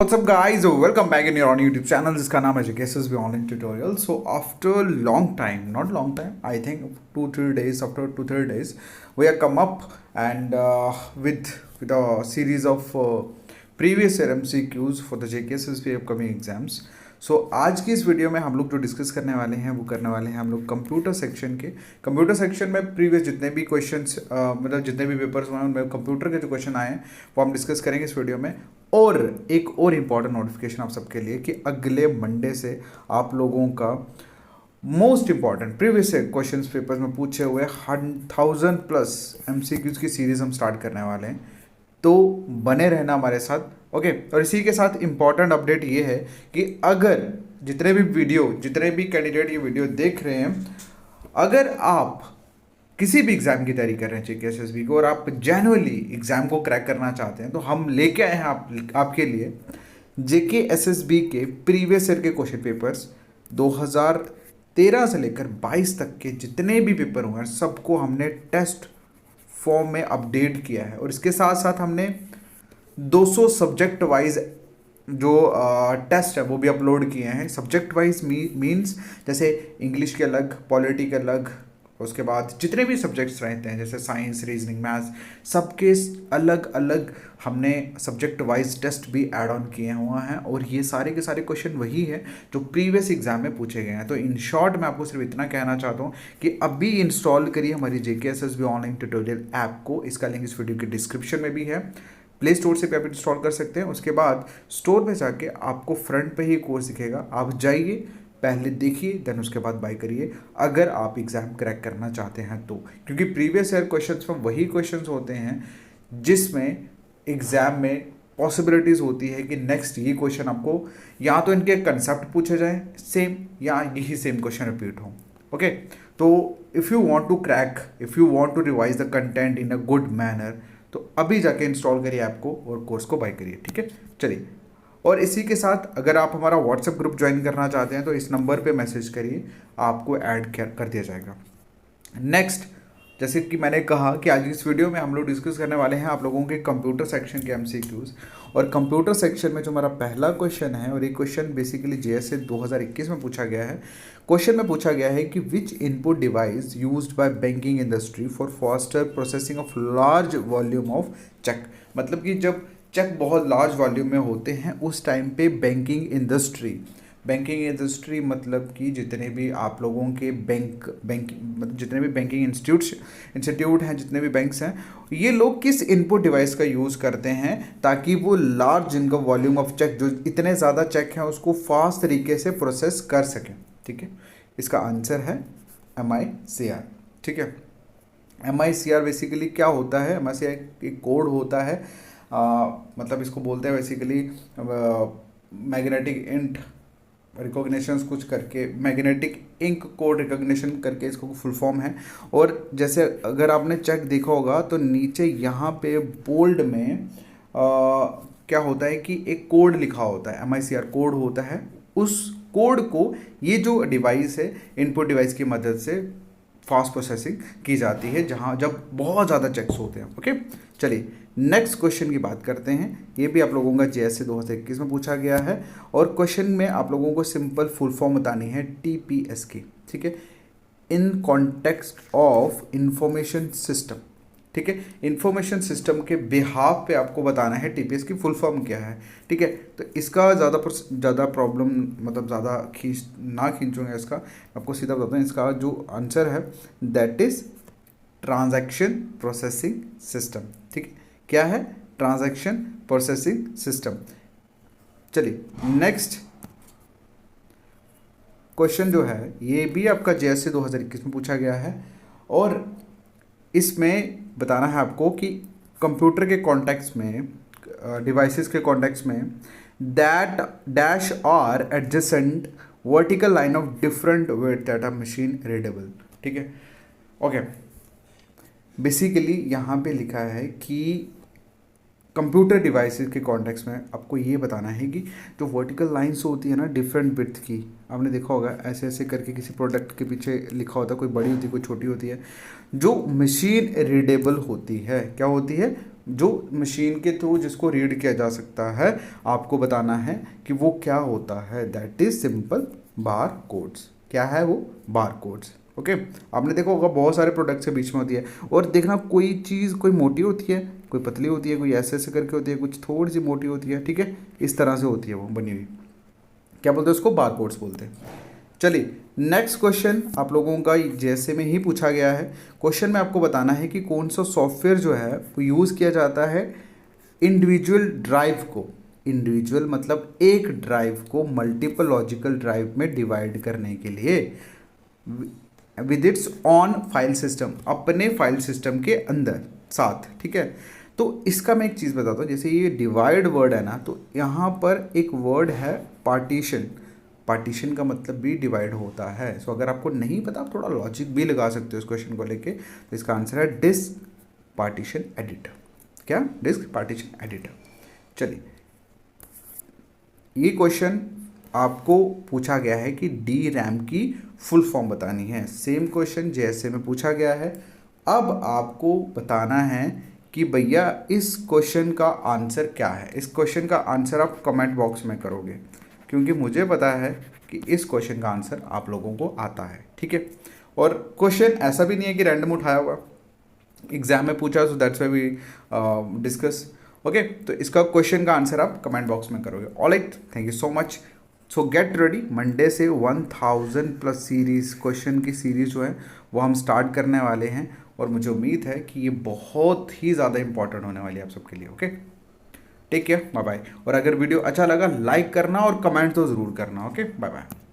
What's up guys, welcome back in your own YouTube channel जिसका नाम है JKSS भी online tutorial. So after long time, not long time, I think 2-3 days, after 2-3 days we have come up and with a series of previous year MCQs for the JKSS upcoming exams. सो आज की इस video में हम लोग जो discuss करने वाले हैं वो करने वाले हैं हम लोग कंप्यूटर सेक्शन के. कंप्यूटर सेक्शन में प्रीवियस जितने भी क्वेश्चंस मतलब जितने भी पेपर्स हुए हैं उनमें कंप्यूटर के जो क्वेश्चन आए हैं वो हम डिस्कस करेंगे इस वीडियो में. और एक और इम्पॉर्टेंट नोटिफिकेशन आप सबके लिए कि अगले मंडे से आप लोगों का most important previous question papers में पूछे हुए 1000+ MCQs की सीरीज हम स्टार्ट करने वाले हैं. तो बने रहना हमारे साथ, ओके. और इसी के साथ इम्पॉर्टेंट अपडेट ये है कि अगर जितने भी कैंडिडेट ये वीडियो देख रहे हैं, अगर आप किसी भी एग्ज़ाम की तैयारी कर रहे हैं JKSSB को और आप जेन्युइनली एग्ज़ाम को क्रैक करना चाहते हैं तो हम लेके आए हैं आपके लिए JKSSB के प्रीवियस ईयर के क्वेश्चन पेपर्स 2013 से लेकर 22 तक के जितने भी पेपर हुए हैं सबको हमने टेस्ट फॉर्म में अपडेट किया है. और इसके साथ साथ हमने 200 सब्जेक्ट वाइज जो टेस्ट है वो भी अपलोड किए हैं. सब्जेक्ट वाइज मीन्स जैसे इंग्लिश के अलग, पॉलिटी के अलग, उसके बाद जितने भी सब्जेक्ट्स रहते हैं जैसे साइंस, रीजनिंग, मैथ्स, सबके अलग अलग हमने सब्जेक्ट वाइज टेस्ट भी ऐड ऑन किए हुए हैं. और ये सारे के सारे क्वेश्चन वही है जो प्रीवियस एग्जाम में पूछे गए हैं. तो इन शॉर्ट मैं आपको सिर्फ इतना कहना चाहता हूँ कि अभी इंस्टॉल करिए हमारी JKSSB ऑनलाइन ट्यूटोरियल ऐप को. इसका लिंक इस वीडियो के डिस्क्रिप्शन में भी है. प्ले स्टोर से भी आप इंस्टॉल कर सकते हैं. उसके बाद स्टोर पे जाके आपको फ्रंट पे ही कोर्स दिखेगा, आप जाइए, पहले देखिए, देन उसके बाद बाय करिए अगर आप एग्ज़ाम क्रैक करना चाहते हैं तो. क्योंकि प्रीवियस ईयर क्वेश्चंस में वही क्वेश्चंस होते हैं जिसमें एग्ज़ाम में पॉसिबिलिटीज़ होती है कि नेक्स्ट ये क्वेश्चन आपको या तो इनके कंसेप्ट पूछे जाएं सेम या यही सेम क्वेश्चन रिपीट हो. ओके, तो if you want to crack, if you want to revise the content in a good manner तो अभी जाके इंस्टॉल करिए ऐप को और कोर्स को बाय करिए. ठीक है, चलिए. और इसी के साथ अगर आप हमारा व्हाट्सएप ग्रुप ज्वाइन करना चाहते हैं तो इस नंबर पे मैसेज करिए, आपको ऐड कर दिया जाएगा. नेक्स्ट, जैसे कि मैंने कहा कि आज इस वीडियो में हम लोग डिस्कस करने वाले हैं आप लोगों के कंप्यूटर सेक्शन के MCQs. और कंप्यूटर सेक्शन में जो हमारा पहला क्वेश्चन है, और ये क्वेश्चन बेसिकली JSA 2021 में पूछा गया है. क्वेश्चन में पूछा गया है कि which input device used by banking industry for faster processing of large volume of cheque. मतलब कि जब चेक बहुत लार्ज वॉल्यूम में होते हैं उस टाइम पे बैंकिंग इंडस्ट्री मतलब कि जितने भी आप लोगों के मतलब जितने भी बैंकिंग इंस्टीट्यूट हैं, जितने भी बैंक्स हैं, ये लोग किस इनपुट डिवाइस का यूज़ करते हैं ताकि वो लार्ज इनका वॉल्यूम ऑफ चेक, जो इतने ज़्यादा चेक हैं, उसको फास्ट तरीके से प्रोसेस कर सकें. ठीक है, इसका आंसर है MICR. ठीक है, MICR बेसिकली क्या होता है? MICR एक कोड होता है, मतलब इसको बोलते हैं बेसिकली मैग्नेटिक इंट रिकॉग्निशन कुछ करके, मैग्नेटिक इंक कोड रिकॉग्निशन करके इसको फुल फॉर्म है. और जैसे अगर आपने चेक देखा होगा तो नीचे यहाँ पे बोल्ड में क्या होता है कि एक कोड लिखा होता है, MICR कोड होता है. उस कोड को ये जो डिवाइस है, इनपुट डिवाइस की मदद से फास्ट प्रोसेसिंग की जाती है जब बहुत ज़्यादा चेक्स होते हैं. ओके, चलिए नेक्स्ट क्वेश्चन की बात करते हैं. ये भी आप लोगों का JSA 2021 में पूछा गया है. और क्वेश्चन में आप लोगों को सिंपल फुल फॉर्म बतानी है TPS की. ठीक है, in context of information system. ठीक है, इंफॉर्मेशन सिस्टम के बिहाफ पे आपको बताना है TPS की फुल फॉर्म क्या है. ठीक है, तो इसका ज़्यादा प्रॉब्लम मतलब ज़्यादा खींचूंगा इसका, आपको सीधा बताता हूँ. इसका जो आंसर है that is transaction processing system. ठीक है, क्या है? Transaction processing system. चलिए नेक्स्ट क्वेश्चन जो है ये भी आपका JSA 2021 में पूछा गया है. और इसमें बताना है आपको कि कंप्यूटर के कॉन्टेक्स्ट में, डिवाइसेस के कॉन्टेक्स्ट में, that dash are adjacent vertical line of different weight that are machine readable. ठीक है, ओके. बेसिकली यहाँ पे लिखा है कि कंप्यूटर डिवाइसेस के कॉन्टेक्स्ट में आपको ये बताना है कि जो वर्टिकल लाइंस होती है ना डिफरेंट विड्थ की, आपने देखा होगा ऐसे ऐसे करके किसी प्रोडक्ट के पीछे लिखा होता है, कोई बड़ी होती है कोई छोटी होती है, जो मशीन रीडेबल होती है. क्या होती है? जो मशीन के थ्रू जिसको रीड किया जा सकता है, आपको बताना है कि वो क्या होता है। That is simple bar codes. क्या है वो? बार कोड्स। ओके, आपने देखा होगा बहुत सारे प्रोडक्ट्स के बीच में होती है, और देखना कोई चीज़ कोई मोटी होती है, कोई पतली होती है, कोई ऐसे ऐसे करके होती है, कुछ थोड़ी सी मोटी होती है, ठीक है, इस तरह से होती है वो बनी हुई। क्या बोलते हैं उसको? बार कोड्स बोलते हैं। चलिए नेक्स्ट क्वेश्चन आप लोगों का जैसे में ही पूछा गया है। क्वेश्चन में आपको बताना है कि कौन सा सॉफ्टवेयर जो है वो यूज़ किया जाता है इंडिविजुअल ड्राइव को, इंडिविजुअल मतलब एक ड्राइव को मल्टीपल लॉजिकल ड्राइव में डिवाइड करने के लिए, with its on file system, अपने फाइल सिस्टम के अंदर साथ, ठीक है। तो इसका मैं एक चीज़ बताता हूँ, जैसे ये डिवाइड वर्ड है ना, तो यहाँ पर एक वर्ड है पार्टीशन। पार्टीशन का मतलब भी डिवाइड होता है। सो अगर आपको नहीं पता, आप थोड़ा लॉजिक भी लगा सकते हो इस क्वेश्चन को लेके। तो इसका आंसर है डिस्क पार्टीशन एडिटर। क्या? Disk partition editor. चलिए, ये क्वेश्चन आपको पूछा गया है कि डी रैम की फुल फॉर्म बतानी है। सेम क्वेश्चन जैसे में पूछा गया है। अब आपको बताना है कि भैया इस क्वेश्चन का आंसर क्या है। इस क्वेश्चन का आंसर आप कमेंट बॉक्स में करोगे, क्योंकि मुझे पता है कि इस क्वेश्चन का आंसर आप लोगों को आता है, ठीक है। और क्वेश्चन ऐसा भी नहीं है कि रैंडम उठाया हुआ, एग्जाम में पूछा, so that's why we discuss. Okay, तो इसका क्वेश्चन का आंसर आप कमेंट बॉक्स में करोगे। Alright, thank you so much. So get ready, Monday से 1000+ सीरीज, क्वेश्चन की सीरीज जो है वो हम स्टार्ट करने वाले हैं, और मुझे उम्मीद है कि ये बहुत ही ज़्यादा इंपॉर्टेंट होने वाली है आप सबके लिए। Okay, take care, bye bye. और अगर वीडियो अच्छा लगा लाइक करना और कमेंट तो ज़रूर करना। Okay, bye bye.